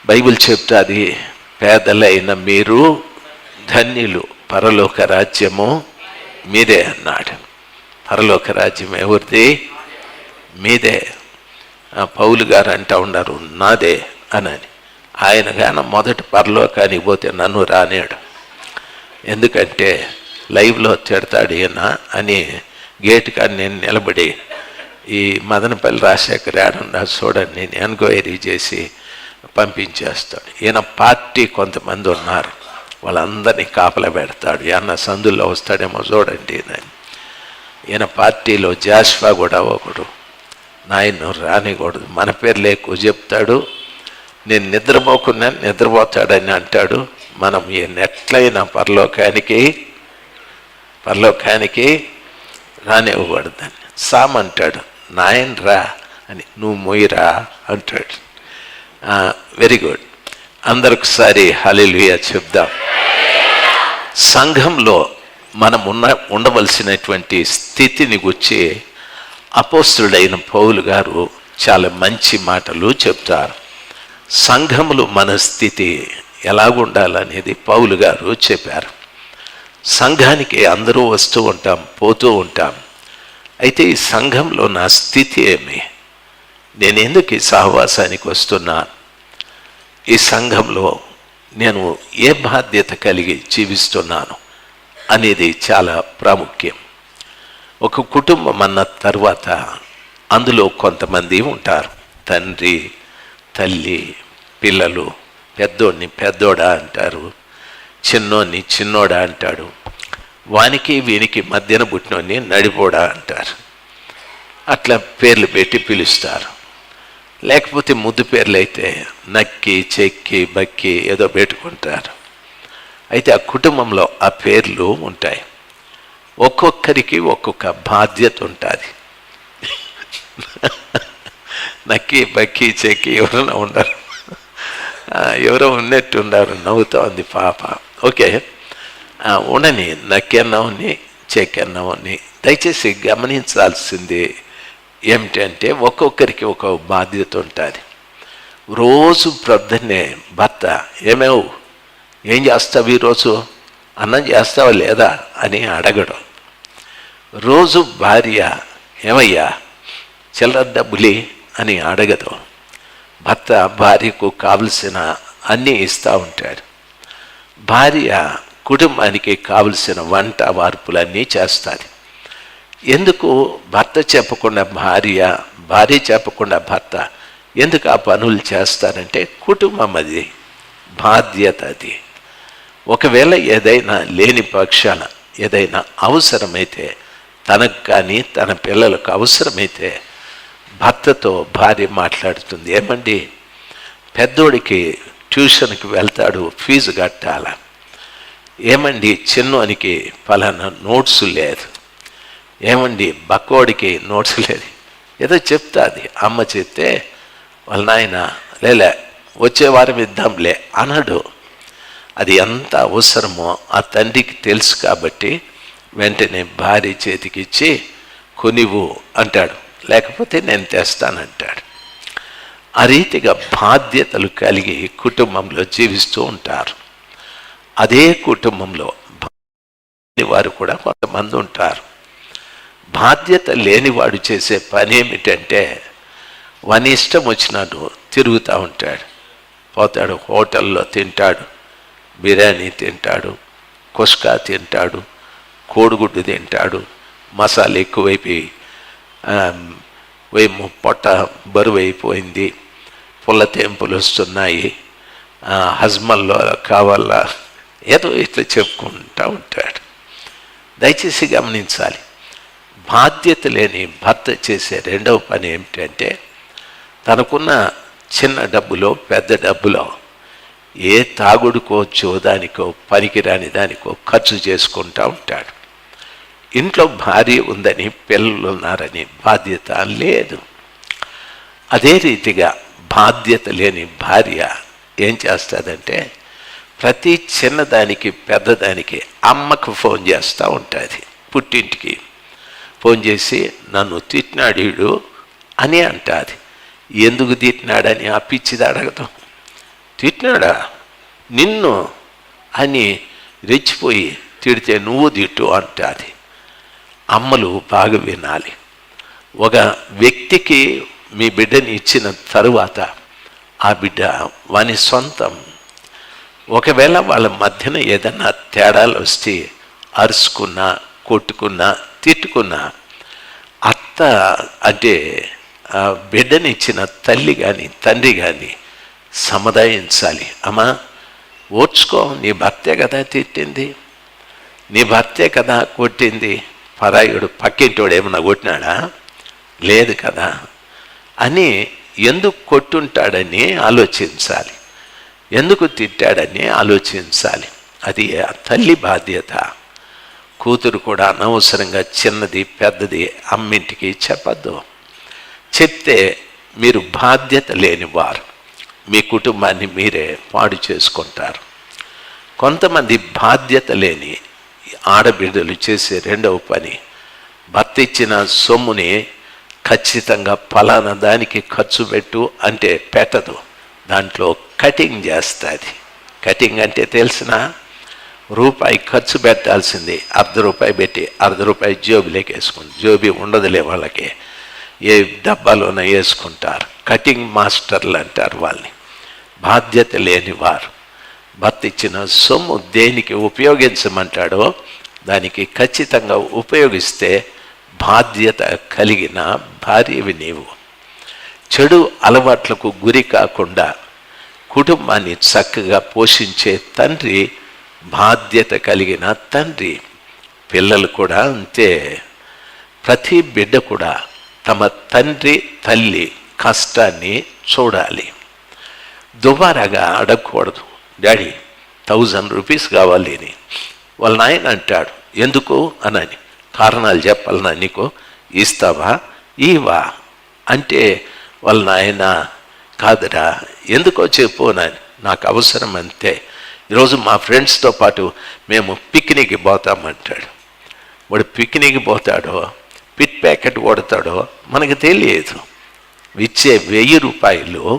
Bible చెప్తాది, పేదలైన మీరు ధన్యులు, పరలోక రాజ్యము మీదే అన్నాడు. పరలోక రాజ్యం ఎవరిది? మీదే. పౌలు గారు అంటూ ఉన్నారు నాదే అని. ఆయన గాన మొదటి పరలోకానికి పోతే నన్ను రానేడు, ఎందుకంటే లైవ్లో తిడతాడు ఈయన అని గేటు కాడ నేను నిలబడి ఈ మదనపల్లి రాజశేఖర్ ఆడున్నా చూడండి నేను ఎంక్వైరీ చేసి పంపించేస్తాడు. ఈయన పార్టీ కొంతమంది ఉన్నారు, వాళ్ళందరినీ కాపలా పెడతాడు. ఏమన్నా సందుల్లో వస్తాడేమో చూడండి అని. ఈయన పార్టీలో జాషువా కూడా ఒకడు, నాయన రానికూడదు, మన పేర్లు ఎక్కువ చెప్తాడు, నేను నిద్రపోతాడని అంటాడు. మనం ఈయన ఎట్లయినా పరలోకానికి రానివ్వకూడదని. సామంటాడు, నాయన రా అని, నువ్వు మొయ్యరా అంటాడు. వెరీ గుడ్, అందరొకసారి హల్లెలూయా చెప్దాం. సంఘంలో మనం ఉండవలసినటువంటి స్థితిని గురించి అపోస్తలుడైన పౌలు గారు చాలా మంచి మాటలు చెప్తారు. సంఘములు మన స్థితి ఎలాగుండాలనేది పౌలు గారు చెప్పారు. సంఘానికి అందరూ వస్తూ ఉంటాం, పోతూ ఉంటాం. అయితే ఈ సంఘంలో నా స్థితి ఏమి? నేను ఎందుకు ఈ సహవాసానికి వస్తున్నాను? ఈ సంఘంలో నేను ఏ బాధ్యత కలిగి జీవిస్తున్నాను అనేది చాలా ప్రాముఖ్యం. ఒక కుటుంబం అన్న తర్వాత అందులో కొంతమంది ఉంటారు, తండ్రి, తల్లి, పిల్లలు. పెద్దోడిని పెద్దోడా అంటారు, చిన్నోడిని చిన్నోడా అంటాడు, వానికి వీనికి మధ్యన పుట్టినోడిని నడిపోడా అంటారు. అట్లా పేర్లు పెట్టి పిలుస్తారు. లేకపోతే ముద్దు పేర్లు అయితే నక్కి, చెక్కి, బక్కి ఏదో పెట్టుకుంటారు. అయితే ఆ కుటుంబంలో ఆ పేర్లు ఉంటాయి. ఒక్కొక్కరికి ఒక్కొక్క బాధ్యత ఉంటుంది. నక్కి, బక్కి, చెక్కి ఎవరైనా ఉండరు, ఎవరో ఉన్నట్టు ఉన్నారు, నవ్వుతూ ఉంది పాప. ఓకే, ఉండని, నక్కెన్నావుని చెక్కెన్నావుని. దయచేసి గమనించాల్సింది ఏమిటంటే ఒక్కొక్కరికి ఒక్కొక్క బాధ్యత ఉంటుంది. రోజు ప్రొద్దున్నే భర్త ఏమేవు, ఏం చేస్తావు ఈరోజు, అన్నం చేస్తావా లేదా అని అడగడం. రోజు భార్య ఏమయ్యా చిల్లర డబ్బులి అని అడగదు. భర్త భార్యకు కావలసిన అన్నీ ఇస్తూ ఉంటాడు. భార్య కుటుంబానికి కావలసిన వంట వార్పులన్నీ చేస్తుంది. ఎందుకు భర్త చెప్పకుండా భార్య చెప్పకుండా భర్త ఎందుకు ఆ పనులు చేస్తారంటే కుటుంబం అది, బాధ్యత అది. ఒకవేళ ఏదైనా లేని పక్షాన ఏదైనా అవసరమైతే, తనకు కానీ తన పిల్లలకు అవసరమైతే భర్తతో భార్య మాట్లాడుతుంది, ఏమండి పెద్దోడికి ట్యూషన్కి వెళ్తాడు, ఫీజు కట్టాల, ఏమండి చిన్నోనికి ఫలానా నోట్స్ లేదు, ఏమండి బక్కోడికి నోట్స్ లేదు, ఏదో చెప్తాది. అమ్మ చెప్తే వాళ్ళ నాయన లేలే వచ్చే వారం ఇద్దాంలే అనడు. అది ఎంత అవసరమో ఆ తండ్రికి తెలుసు కాబట్టి వెంటనే భార్య చేతికి ఇచ్చి కొనివు అంటాడు, లేకపోతే నేను తెస్తానంటాడు. ఆ రీతిగా బాధ్యతలు కలిగి కుటుంబంలో జీవిస్తూ ఉంటారు. అదే కుటుంబంలో వారు కూడా కొంతమంది ఉంటారు. బాధ్యత లేనివాడు చేసే పని ఏమిటంటే వాని ఇష్టం వచ్చినట్టు తిరుగుతూ ఉంటాడు. పోతాడు, హోటల్లో తింటాడు, బిర్యానీ తింటాడు, కుష్కా తింటాడు, కోడిగుడ్డు తింటాడు, మసాలా ఎక్కువైపోయి పొట్ట బరువు అయిపోయింది, పుల్ల తెంపులు వస్తున్నాయి, హజ్మల్లో కావాలా, ఏదో ఇట్లా చెప్పుకుంటూ ఉంటాడు. దయచేసి గమనించాలి, బాధ్యత లేని భర్త చేసే రెండవ పని ఏమిటంటే తనకున్న చిన్న డబ్బులో పెద్ద డబ్బులో ఏ తాగుడుకో చోదానికో పనికిరాని దానికో ఖర్చు చేసుకుంటూ ఉంటాడు. ఇంట్లో భార్య ఉందని పిల్లలు ఉన్నారని బాధ్యత లేదు. అదే రీతిగా బాధ్యత లేని భార్య ఏం చేస్తుందంటే ప్రతి చిన్నదానికి పెద్దదానికి అమ్మకు ఫోన్ చేస్తూ ఉంటుంది. పుట్టింటికి ఫోన్ చేసి నన్ను తిట్టినాడు అని అంటుంది. ఎందుకు తిట్టినాడని ఆ పిచ్చిది అడగదు. తిట్టినాడా నిన్ను అని రెచ్చిపోయి తిడితే నువ్వు తిట్టు అంటుంది. అమ్మలు బాగా వినాలి. ఒక వ్యక్తికి మీ బిడ్డని ఇచ్చిన తరువాత ఆ బిడ్డ వాని సొంతం. ఒకవేళ వాళ్ళ మధ్యన ఏదన్నా తేడాలు వస్తే అరుచుకున్నా, కొట్టుకున్నా, తిట్టుకున్నా అత్త అంటే ఆ బిడ్డని ఇచ్చిన తల్లి కానీ తండ్రి కానీ సముదాయించాలి. అమ్మా ఓర్చుకో, నీ భర్తే కదా తిట్టింది, నీ భర్తే కదా కొట్టింది, పరాయుడు పక్కింటోడు ఏమన్నా కొట్టినాడా? లేదు కదా అని ఎందుకు కొట్టుంటాడని ఆలోచించాలి, ఎందుకు తిట్టాడని ఆలోచించాలి. అది ఆ తల్లి బాధ్యత. కూతురు కూడా అనవసరంగా చిన్నది పెద్దది అమ్మింటికి చెప్పద్దు. చెప్తే మీరు బాధ్యత లేనివారు, మీ కుటుంబాన్ని మీరే పాడు చేసుకుంటారు. కొంతమంది బాధ్యత లేని ఆడబిడ్డలు చేసే రెండవ పని, భర్త ఇచ్చిన సొమ్ముని ఖచ్చితంగా ఫలానా దానికి ఖర్చు పెట్టు అంటే పెట్టదు, దాంట్లో కటింగ్ చేస్తుంది. కటింగ్ అంటే తెలిసిన రూపాయి ఖర్చు పెట్టాల్సింది ₹1 పెట్టి ₹1 జోబులోకి వేసుకుంది. జోబి ఉండదులే వాళ్ళకి, ఏ డబ్బాలోనే వేసుకుంటారు. కటింగ్ మాస్టర్లు అంటారు వాళ్ళని. బాధ్యత లేని వారు. భర్త ఇచ్చిన సొమ్ము దేనికి ఉపయోగించమంటాడో దానికి ఖచ్చితంగా ఉపయోగిస్తే బాధ్యత కలిగిన భార్యవి నీవు. చెడు అలవాట్లకు గురి కాకుండా కుటుంబాన్ని చక్కగా పోషించే తండ్రి, బాధ్యత కలిగిన తండ్రి. పిల్లలు కూడా అంతే. ప్రతి బిడ్డ కూడా తమ తండ్రి తల్లి కష్టాన్ని చూడాలి. దుబారాగా అడగకూడదు. డాడీ ₹1000 కావాలి అని. వాళ్ళ నాయన అంటాడు, ఎందుకు అనని. కారణాలు చెప్పాలన్నా నీకు, ఇస్తావా ఇవా అంటే వాళ్ళ నాయన కాదురా ఎందుకో చెప్పు నాని, నాకు అవసరం అంతే. ఈరోజు మా ఫ్రెండ్స్తో పాటు మేము పిక్నిక్కి పోతామంటాడు. వాడు పిక్నిక్కి పోతాడో పిట్ ప్యాకెట్ కొడతాడో మనకు తెలియదు. ఇచ్చే ₹1000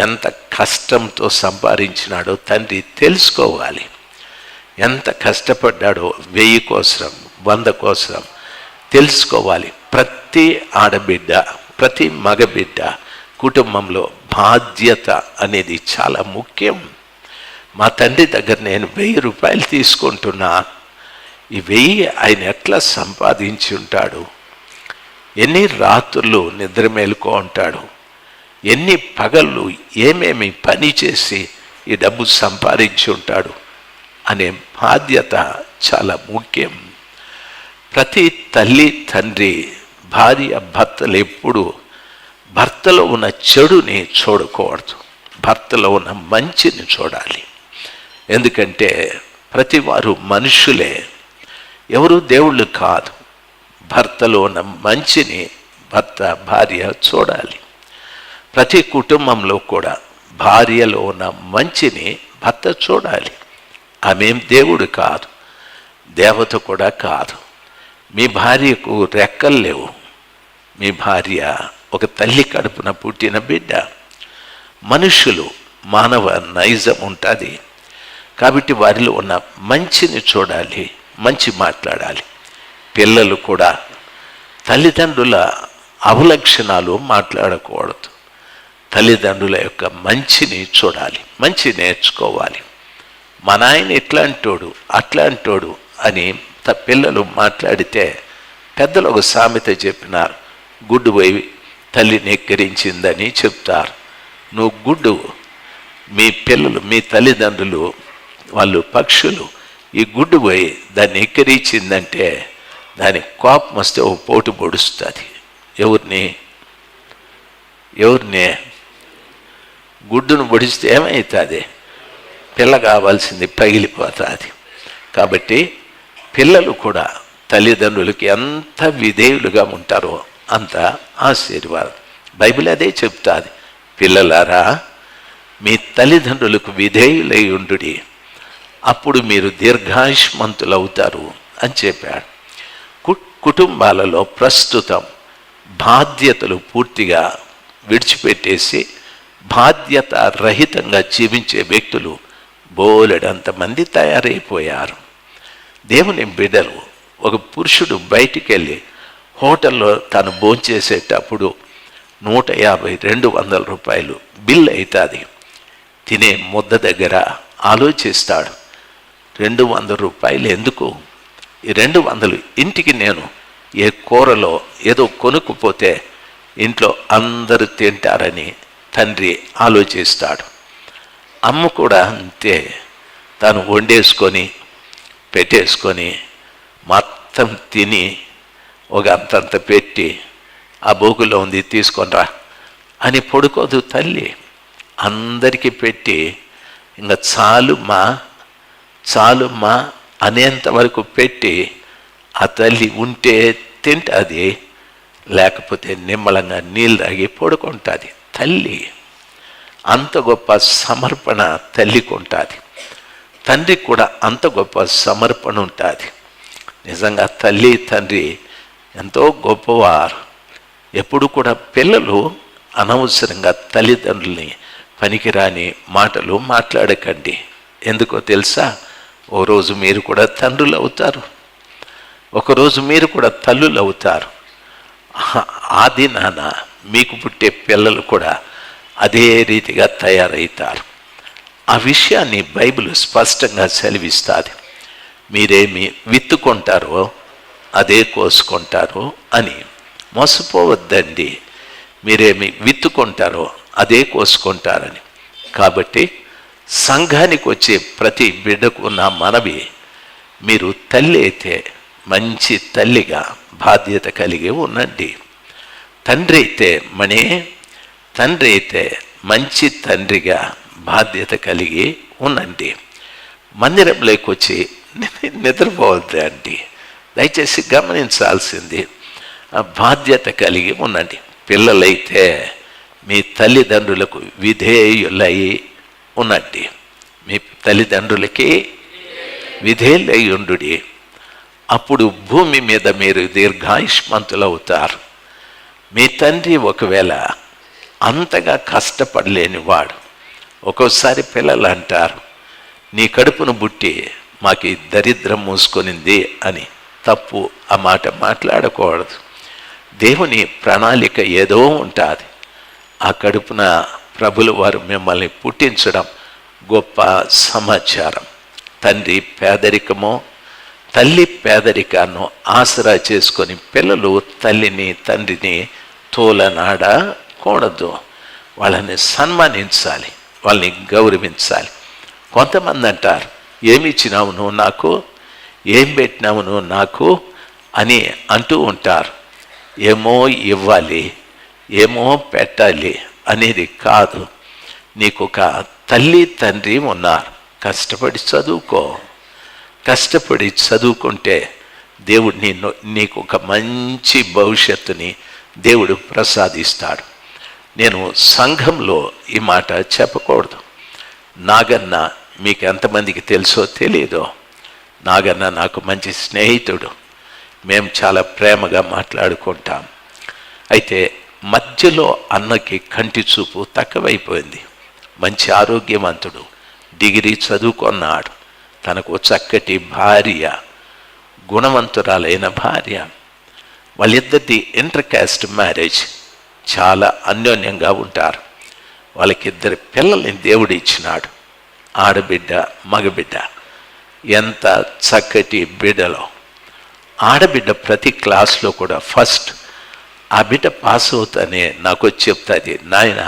ఎంత కష్టంతో సంపాదించినాడో తండ్రి తెలుసుకోవాలి. ఎంత కష్టపడ్డాడో 1000 కోసం 100 కోసం తెలుసుకోవాలి. ప్రతి ఆడబిడ్డ, ప్రతి మగబిడ్డ కుటుంబంలో బాధ్యత అనేది చాలా ముఖ్యం. మా తండ్రి దగ్గర నేను ₹1000 తీసుకుంటున్నా, ఈ 1000 ఆయన ఎట్లా సంపాదించి ఉంటాడు, ఎన్ని రాత్రులు నిద్ర మేలుకో ఉంటాడు, ఎన్ని పగళ్ళు ఏమేమి పని చేసి ఈ డబ్బు సంపాదించి ఉంటాడు అనే బాధ్యత చాలా ముఖ్యం. ప్రతి తల్లి తండ్రి, భార్య భర్తలు ఎప్పుడు భర్తలో ఉన్న చెడుని చూడకూడదు, భర్తలో ఉన్న మంచిని చూడాలి. ఎందుకంటే ప్రతి వారు మనుషులే, ఎవరు దేవుళ్ళు కాదు. భర్తలో ఉన్న మంచిని భర్త భార్య చూడాలి. ప్రతి కుటుంబంలో కూడా భార్యలో ఉన్న మంచిని భర్త చూడాలి. ఆమెం దేవుడు కాదు, దేవత కూడా కాదు. మీ భార్యకు రెక్కలు లేవు. మీ భార్య ఒక తల్లి కడుపున పుట్టిన బిడ్డ. మనుషులు మానవ నైజం ఉంటుంది కాబట్టి వారిలో ఉన్న మంచిని చూడాలి, మంచి మాట్లాడాలి. పిల్లలు కూడా తల్లిదండ్రుల అవలక్షణాలు మాట్లాడకూడదు. తల్లిదండ్రుల యొక్క మంచిని చూడాలి, మంచి నేర్చుకోవాలి. మా నాయన ఇట్లాంటోడు అట్లాంటోడు అని పిల్లలు మాట్లాడితే పెద్దలు ఒక సామెత చెప్పినారు, గుడ్డు పోయి తల్లిని ఎక్కిరించిందని చెప్తారు. నువ్వు గుడ్డు, మీ పిల్లలు మీ తల్లిదండ్రులు వాళ్ళు పక్షులు, ఈ గుడ్డు పోయి దాన్ని ఎక్కిరించిందంటే దానికి కోపం వస్తే ఓ పోటు పొడుస్తుంది. ఎవరిని గుడ్డును పొడిస్తే ఏమవుతుంది? పిల్ల కావాల్సింది పగిలిపోతుంది. కాబట్టి పిల్లలు కూడా తల్లిదండ్రులకి ఎంత విధేయులుగా ఉంటారో అంత ఆశీర్వాదం. బైబిల్ అదే చెప్తుంది, పిల్లలారా మీ తల్లిదండ్రులకు విధేయులై ఉండుడి, అప్పుడు మీరు దీర్ఘాయుష్మంతులు అవుతారు అని చెప్పాడు. కుటుంబాలలో ప్రస్తుతం బాధ్యతలు పూర్తిగా విడిచిపెట్టేసి బాధ్యత రహితంగా జీవించే వ్యక్తులు బోలెడంతమంది తయారైపోయారు. దేవుని బిడ్డలు, ఒక పురుషుడు బయటికి వెళ్ళి హోటల్లో తను భోంచేసేటప్పుడు 150-200 రూపాయలు బిల్ అవుతుంది. తినే ముద్ద దగ్గర ఆలోచిస్తాడు, 200 రూపాయలు ఎందుకు, ఈ 200 ఇంటికి నేను ఏ కూరలో ఏదో కొనుక్కుపోతే ఇంట్లో అందరూ తింటారని తండ్రి ఆలోచిస్తాడు. అమ్మ కూడా అంతే, తను వండేసుకొని పెట్టేసుకొని మొత్తం తిని ఒక అంతంత పెట్టి ఆ బోగులో ఉంది తీసుకొనిరా అని పడుకోదు తల్లి. అందరికీ పెట్టి ఇంకా చాలుమ్మా అనేంత వరకు పెట్టి ఆ తల్లి ఉంటే తింటుంది, లేకపోతే నిమ్మలంగా నీళ్ళు తాగి పడుకుంటుంది. తల్లి అంత గొప్ప సమర్పణ తల్లికి ఉంటుంది. తండ్రికి కూడా అంత గొప్ప సమర్పణ ఉంటుంది. నిజంగా తల్లి తండ్రి ఎంతో గొప్పవారు. ఎప్పుడు కూడా పిల్లలు అనవసరంగా తల్లిదండ్రుల్ని పనికిరాని మాటలు మాట్లాడకండి. ఎందుకో తెలుసా, ఓ రోజు మీరు కూడా తండ్రులు అవుతారు, ఒకరోజు మీరు కూడా తల్లులు అవుతారు. ఆ దినాన మీకు పుట్టే పిల్లలు కూడా అదే రీతిగా తయారవుతారు. ఆ విషయాన్ని బైబిల్ స్పష్టంగా సెలవిస్తుంది. మీరేమి విత్తుకుంటారో అదే కోసుకుంటారు అని. మోసపోవద్దండి, మీరేమి విత్తుకుంటారో అదే కోసుకుంటారని. కాబట్టి సంఘానికి వచ్చే ప్రతి బిడ్డకు నా మనవి, మీరు తల్లి అయితే మంచి తల్లిగా బాధ్యత కలిగి ఉండండి. తండ్రి అయితే మంచి తండ్రిగా బాధ్యత కలిగి ఉండండి. మందిరంలోకి వచ్చి నిద్రపోవద్దు అండి. దయచేసి గమనించాల్సింది, బాధ్యత కలిగి ఉండండి. పిల్లలైతే మీ తల్లిదండ్రులకు విధేయులై ఉండండి. మీ తల్లిదండ్రులకి విధేయులై ఉండు. అప్పుడు భూమి మీద మీరు దీర్ఘాయుష్మంతులు అవుతారు. మీ తండ్రి ఒకవేళ అంతగా కష్టపడలేనివాడు, ఒక్కోసారి పిల్లలు అంటారు, నీ కడుపును బుట్టి మాకు దరిద్రం మూసుకొనింది అని. తప్పు, ఆ మాట మాట్లాడకూడదు. దేవుని ప్రణాళిక ఏదో ఉంటుంది. ఆ కడుపున ప్రభులు వారు మిమ్మల్ని పుట్టించడం గొప్ప సమాచారం. తండ్రి పేదరికమో తల్లి పేదరికాన్ని ఆసరా చేసుకొని పిల్లలు తల్లిని తండ్రిని తోలనాడకూడదు. వాళ్ళని సన్మానించాలి, వాళ్ళని గౌరవించాలి. కొంతమంది అంటారు, ఏమి ఇచ్చినావు నువ్వు నాకు, ఏం పెట్టినావు నువ్వు నాకు అని అంటూ ఉంటారు. ఏమో ఇవ్వాలి, ఏమో పెట్టాలి అనేది కాదు. నీకు ఒక తల్లి తండ్రి ఉన్నారు. కష్టపడి చదువుకుంటే దేవుడు నీకు ఒక మంచి భవిష్యత్తుని దేవుడు ప్రసాదిస్తాడు. నేను సంఘంలో ఈ మాట చెప్పకూడదు. నాగన్న మీకు ఎంతమందికి తెలుసో తెలియదో, నాగన్న నాకు మంచి స్నేహితుడు. మేము చాలా ప్రేమగా మాట్లాడుకుంటాం. అయితే మధ్యలో అన్నకి కంటి చూపు తక్కువైపోయింది. మంచి ఆరోగ్యవంతుడు, డిగ్రీ చదువుకున్నాడు, తనకు చక్కటి భార్య, గుణవంతురాలైన భార్య. వాళ్ళిద్దరిది ఇంటర్ కాస్ట్ మ్యారేజ్, చాలా అన్యోన్యంగా ఉంటారు. వాళ్ళకిద్దరు పిల్లల్ని దేవుడు ఇచ్చినాడు, ఆడబిడ్డ మగబిడ్డ. ఎంత చక్కటి బిడ్డలో. ఆడబిడ్డ ప్రతి క్లాస్లో కూడా ఫస్ట్. ఆ బిడ్డ పాస్ అవుతానే నాకు వచ్చి చెప్తుంది, నాయన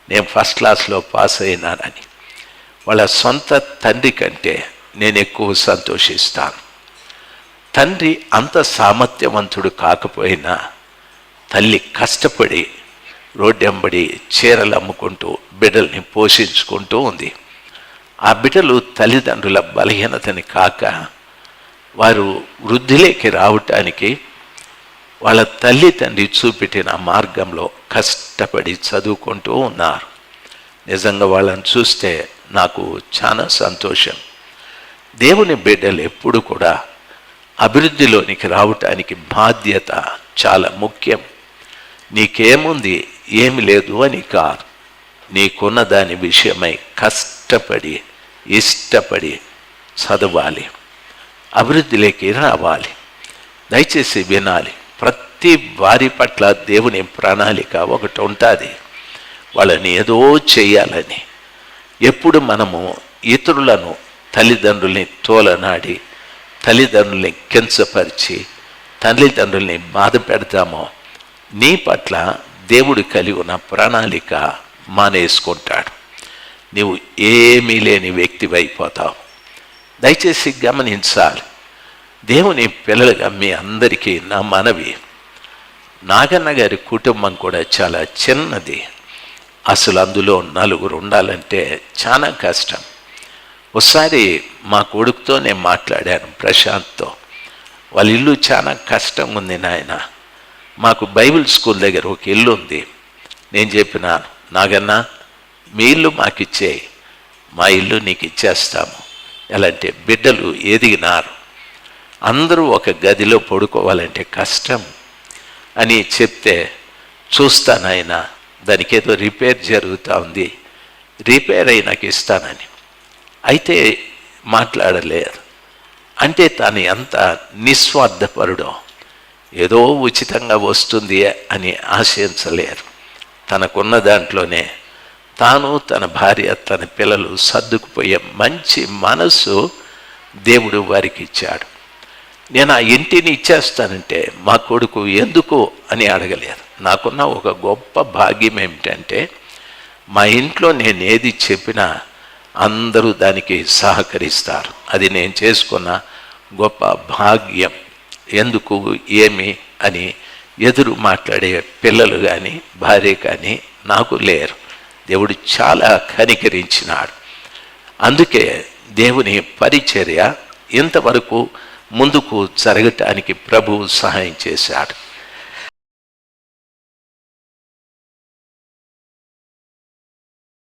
నేను ఫస్ట్ క్లాస్లో పాస్ అయినానని. వాళ్ళ సొంత తండ్రి కంటే నేను ఎక్కువ సంతోషిస్తాను. తండ్రి అంత సామర్థ్యవంతుడు కాకపోయినా తల్లి కష్టపడి రోడ్డెంబడి చీరలు అమ్ముకుంటూ బిడ్డల్ని పోషించుకుంటూ ఉంది. ఆ బిడ్డలు తల్లిదండ్రుల బలహీనతని కాక వారు వృద్ధిలోకి రావటానికి వాళ్ళ తల్లి తండ్రి చూపెట్టిన మార్గంలో కష్టపడి చదువుకుంటూ ఉన్నారు. నిజంగా వాళ్ళని చూస్తే నాకు చాలా సంతోషం. దేవుని బిడ్డలు ఎప్పుడు కూడా అభివృద్ధిలోనికి రావటానికి బాధ్యత చాలా ముఖ్యం. నీకేముంది ఏమి లేదు అని కాదు. నీకున్న దాని విషయమై కష్టపడి ఇష్టపడి చదవాలి, అభివృద్ధిలోకి రావాలి. దయచేసి వినాలి. ప్రతి వారి పట్ల దేవుని ప్రణాళిక ఒకటి ఉంటుంది. వాళ్ళని ఏదో చేయాలని. ఎప్పుడు మనము ఇతరులను, తల్లిదండ్రుల్ని తోలనాడి, తల్లిదండ్రుల్ని కించపరిచి, తల్లిదండ్రుల్ని బాధ పెడతామో, నీ పట్ల దేవుడు కలిగి ఉన్న ప్రణాళిక మానేసుకుంటాడు. నీవు ఏమీ లేని వ్యక్తివైపోతావు. దయచేసి గమనించాలి. దేవుని పిల్లలుగా మీ అందరికీ నా మనవి, నాగన్న గారి కుటుంబం కూడా చాలా చిన్నది. అసలు అందులో 4 ఉండాలంటే చాలా కష్టం. ఒకసారి మా కొడుకుతో నేను మాట్లాడాను, ప్రశాంత్తో. వాళ్ళ ఇల్లు చాలా కష్టంగా ఉంది నాయన, మాకు బైబిల్ స్కూల్ దగ్గర ఒక ఇల్లు ఉంది. నేను చెప్పినాను, నాగన్న మీ ఇల్లు మాకు ఇచ్చేయి, మా ఇల్లు నీకు ఇచ్చేస్తాము. ఎలా అంటే బిడ్డలు ఎదిగినారు, అందరూ ఒక గదిలో పడుకోవాలంటే కష్టం అని చెప్తే, చూస్తానైనా దానికి ఏదో రిపేర్ జరుగుతూ ఉంది, రిపేర్ అయి నాకు ఇస్తానని. అయితే మాట్లాడలేదు. అంటే తాను ఎంత నిస్వార్థపరుడో, ఏదో ఉచితంగా వస్తుంది అని ఆశించలేరు. తనకున్న దాంట్లోనే తాను, తన భార్య, తన పిల్లలు సర్దుకుపోయే మంచి మనసు దేవుడు వారికి ఇచ్చాడు. నేను ఆ ఇంటిని ఇచ్చేస్తానంటే మా కొడుకు ఎందుకు అని అడగలేరు. నాకున్న ఒక గొప్ప భాగ్యం ఏమిటంటే, మా ఇంట్లో నేను ఏది చెప్పినా అందరూ దానికి సహకరిస్తారు. అది నేను చేసుకున్న గొప్ప భాగ్యం. ఎందుకు ఏమి అని ఎదురు మాట్లాడే పిల్లలు కానీ భార్య కానీ నాకు లేరు. దేవుడు చాలా కనికరించినాడు. అందుకే దేవుని పరిచర్య ఇంతవరకు ముందుకు జరగటానికి ప్రభువు సహాయం చేశాడు.